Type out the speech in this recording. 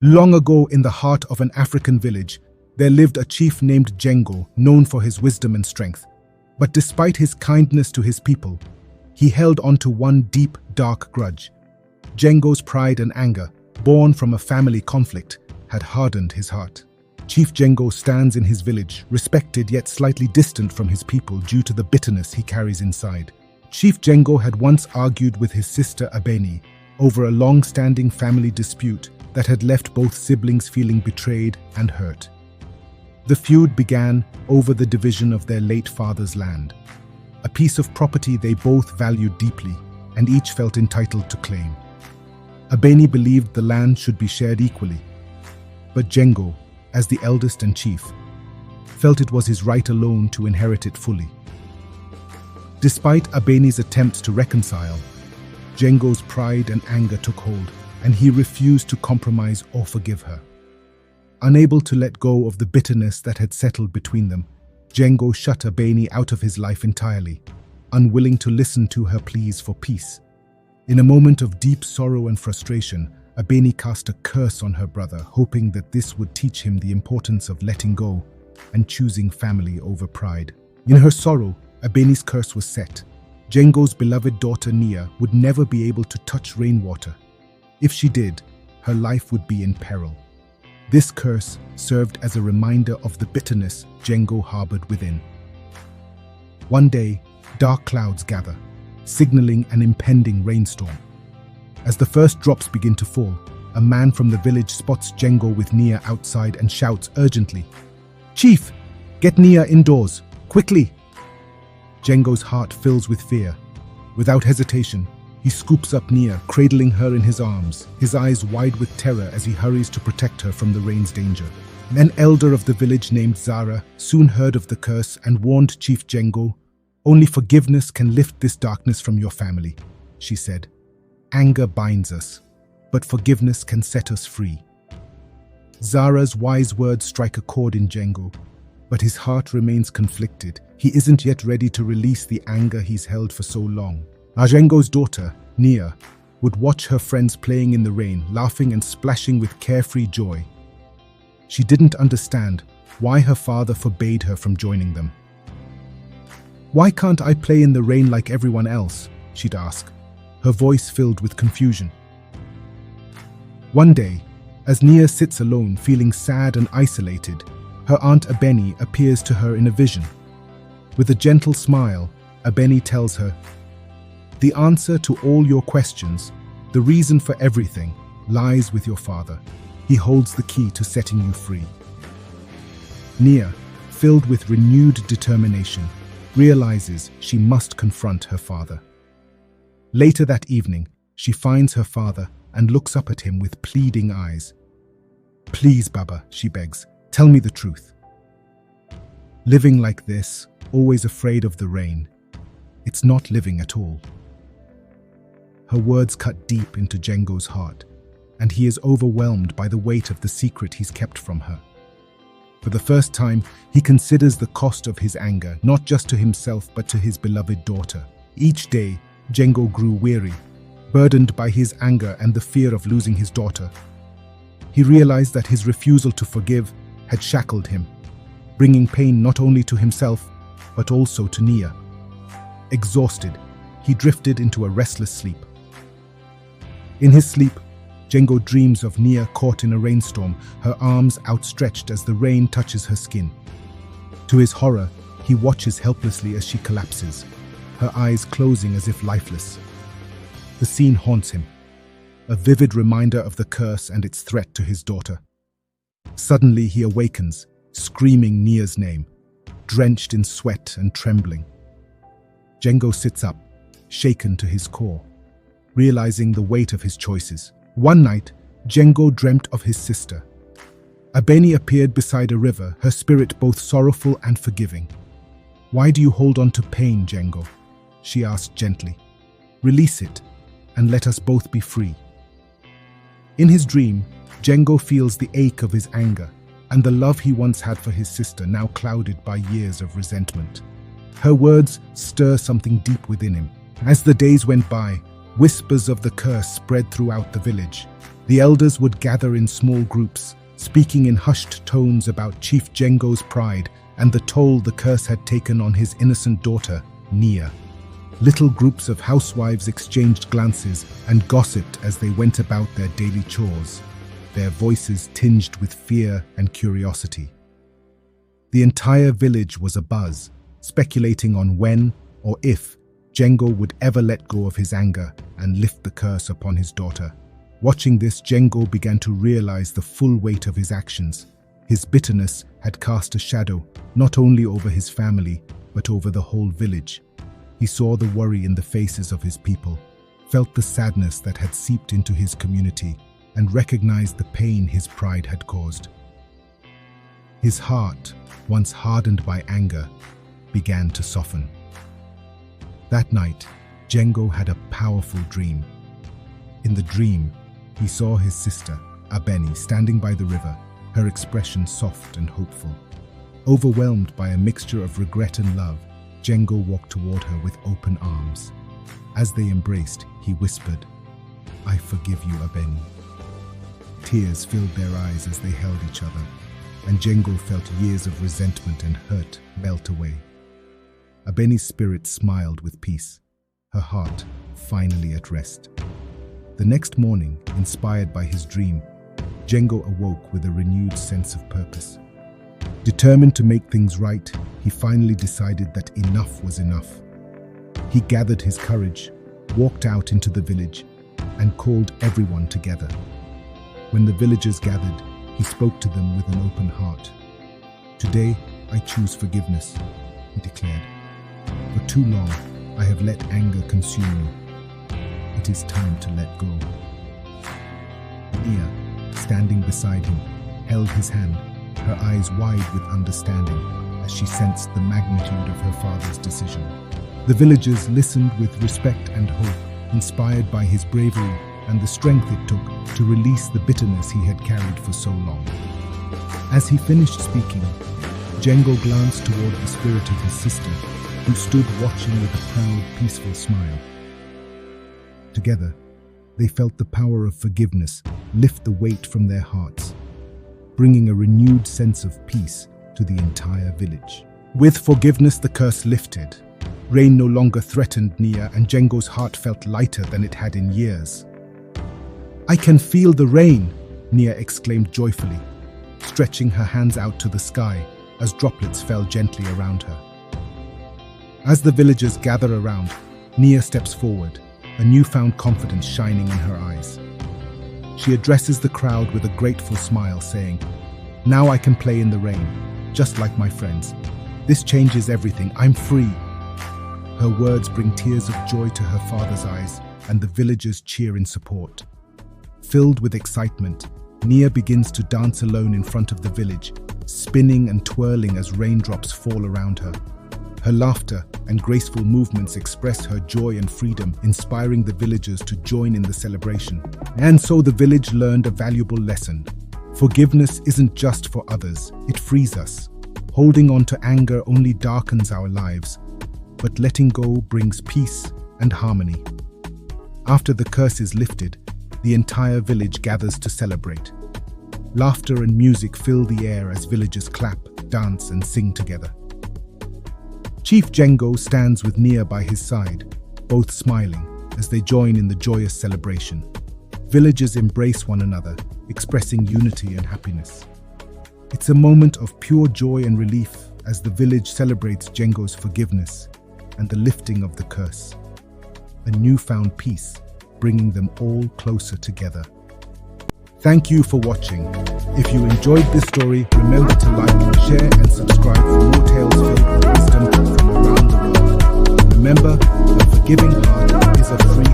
Long ago, in the heart of an African village, there lived a chief named Django, known for his wisdom and strength. But despite his kindness to his people, he held on to one deep, dark grudge. Django's pride and anger, born from a family conflict, had hardened his heart. Chief Django stands in his village, respected yet slightly distant from his people due to the bitterness he carries inside. Chief Django had once argued with his sister Abeni over a long-standing family dispute that had left both siblings feeling betrayed and hurt. The feud began over the division of their late father's land, a piece of property they both valued deeply and each felt entitled to claim. Abeni believed the land should be shared equally, but Django, as the eldest and chief, felt it was his right alone to inherit it fully. Despite Abeni's attempts to reconcile, Django's pride and anger took hold, and he refused to compromise or forgive her. Unable to let go of the bitterness that had settled between them, Django shut Abeni out of his life entirely, unwilling to listen to her pleas for peace. In a moment of deep sorrow and frustration, Abeni cast a curse on her brother, hoping that this would teach him the importance of letting go and choosing family over pride. In her sorrow, Abeni's curse was set. Django's beloved daughter Nia would never be able to touch rainwater. If she did, her life would be in peril. This curse served as a reminder of the bitterness Django harbored within. One day, dark clouds gather, signaling an impending rainstorm. As the first drops begin to fall, a man from the village spots Django with Nia outside and shouts urgently, "Chief, get Nia indoors, quickly!" Django's heart fills with fear. Without hesitation, he scoops up Nia, cradling her in his arms, his eyes wide with terror as he hurries to protect her from the rain's danger. An elder of the village named Zara soon heard of the curse and warned Chief Django, "Only forgiveness can lift this darkness from your family," she said. "Anger binds us, but forgiveness can set us free." Zara's wise words strike a chord in Django, but his heart remains conflicted. He isn't yet ready to release the anger he's held for so long. Django's daughter, Nia, would watch her friends playing in the rain, laughing and splashing with carefree joy. She didn't understand why her father forbade her from joining them. "Why can't I play in the rain like everyone else?" she'd ask, her voice filled with confusion. One day, as Nia sits alone, feeling sad and isolated, her aunt Abeni appears to her in a vision. With a gentle smile, Abeni tells her, "The answer to all your questions, the reason for everything, lies with your father. He holds the key to setting you free." Nia, filled with renewed determination, realizes she must confront her father. Later that evening, she finds her father and looks up at him with pleading eyes. "Please, Baba," she begs, "tell me the truth. Living like this, always afraid of the rain, it's not living at all." Her words cut deep into Django's heart, and he is overwhelmed by the weight of the secret he's kept from her. For the first time, he considers the cost of his anger, not just to himself but to his beloved daughter. Each day, Django grew weary, burdened by his anger and the fear of losing his daughter. He realized that his refusal to forgive had shackled him, bringing pain not only to himself, but also to Nia. Exhausted, he drifted into a restless sleep. In his sleep, Django dreams of Nia caught in a rainstorm, her arms outstretched as the rain touches her skin. To his horror, he watches helplessly as she collapses, her eyes closing as if lifeless. The scene haunts him, a vivid reminder of the curse and its threat to his daughter. Suddenly he awakens, screaming Nia's name, drenched in sweat and trembling. Django sits up, shaken to his core, realizing the weight of his choices. One night, Django dreamt of his sister. Abeni appeared beside a river, her spirit both sorrowful and forgiving. "Why do you hold on to pain, Django?" she asked gently. "Release it, and let us both be free." In his dream, Django feels the ache of his anger and the love he once had for his sister, now clouded by years of resentment. Her words stir something deep within him. As the days went by, whispers of the curse spread throughout the village. The elders would gather in small groups, speaking in hushed tones about Chief Jengo's pride and the toll the curse had taken on his innocent daughter, Nia. Little groups of housewives exchanged glances and gossiped as they went about their daily chores, their voices tinged with fear and curiosity. The entire village was abuzz, speculating on when or if Jengo would ever let go of his anger and lift the curse upon his daughter. Watching this, Jengo began to realize the full weight of his actions. His bitterness had cast a shadow not only over his family, but over the whole village. He saw the worry in the faces of his people, felt the sadness that had seeped into his community, and recognized the pain his pride had caused. His heart, once hardened by anger, began to soften. That night, Jengo had a powerful dream. In the dream, he saw his sister, Abeni, standing by the river, her expression soft and hopeful. Overwhelmed by a mixture of regret and love, Jengo walked toward her with open arms. As they embraced, he whispered, "I forgive you, Abeni." Tears filled their eyes as they held each other, and Jengo felt years of resentment and hurt melt away. Abeni's spirit smiled with peace, her heart finally at rest. The next morning, inspired by his dream, Jengo awoke with a renewed sense of purpose. Determined to make things right, he finally decided that enough was enough. He gathered his courage, walked out into the village, and called everyone together. When the villagers gathered, he spoke to them with an open heart. "Today, I choose forgiveness," he declared. "For too long, I have let anger consume me. It is time to let go." Nia, standing beside him, held his hand, her eyes wide with understanding as she sensed the magnitude of her father's decision. The villagers listened with respect and hope, inspired by his bravery and the strength it took to release the bitterness he had carried for so long. As he finished speaking, Jengo glanced toward the spirit of his sister, who stood watching with a proud, peaceful smile. Together, they felt the power of forgiveness lift the weight from their hearts, bringing a renewed sense of peace to the entire village. With forgiveness, the curse lifted. Rain no longer threatened Nia, and Jengo's heart felt lighter than it had in years. "I can feel the rain," Nia exclaimed joyfully, stretching her hands out to the sky as droplets fell gently around her. As the villagers gather around, Nia steps forward, a newfound confidence shining in her eyes. She addresses the crowd with a grateful smile, saying, "Now I can play in the rain, just like my friends. This changes everything. I'm free." Her words bring tears of joy to her father's eyes, and the villagers cheer in support. Filled with excitement, Nia begins to dance alone in front of the village, spinning and twirling as raindrops fall around her. Her laughter and graceful movements express her joy and freedom, inspiring the villagers to join in the celebration. And so the village learned a valuable lesson. Forgiveness isn't just for others, it frees us. Holding on to anger only darkens our lives, but letting go brings peace and harmony. After the curse is lifted, the entire village gathers to celebrate. Laughter and music fill the air as villagers clap, dance, and sing together. Chief Jengo stands with Nia by his side, both smiling as they join in the joyous celebration. Villagers embrace one another, expressing unity and happiness. It's a moment of pure joy and relief as the village celebrates Jengo's forgiveness and the lifting of the curse. A newfound peace, bringing them all closer together. Thank you for watching. If you enjoyed this story, remember to like, share, and subscribe for more tales filled with wisdom from around the world. Remember, a forgiving heart is a free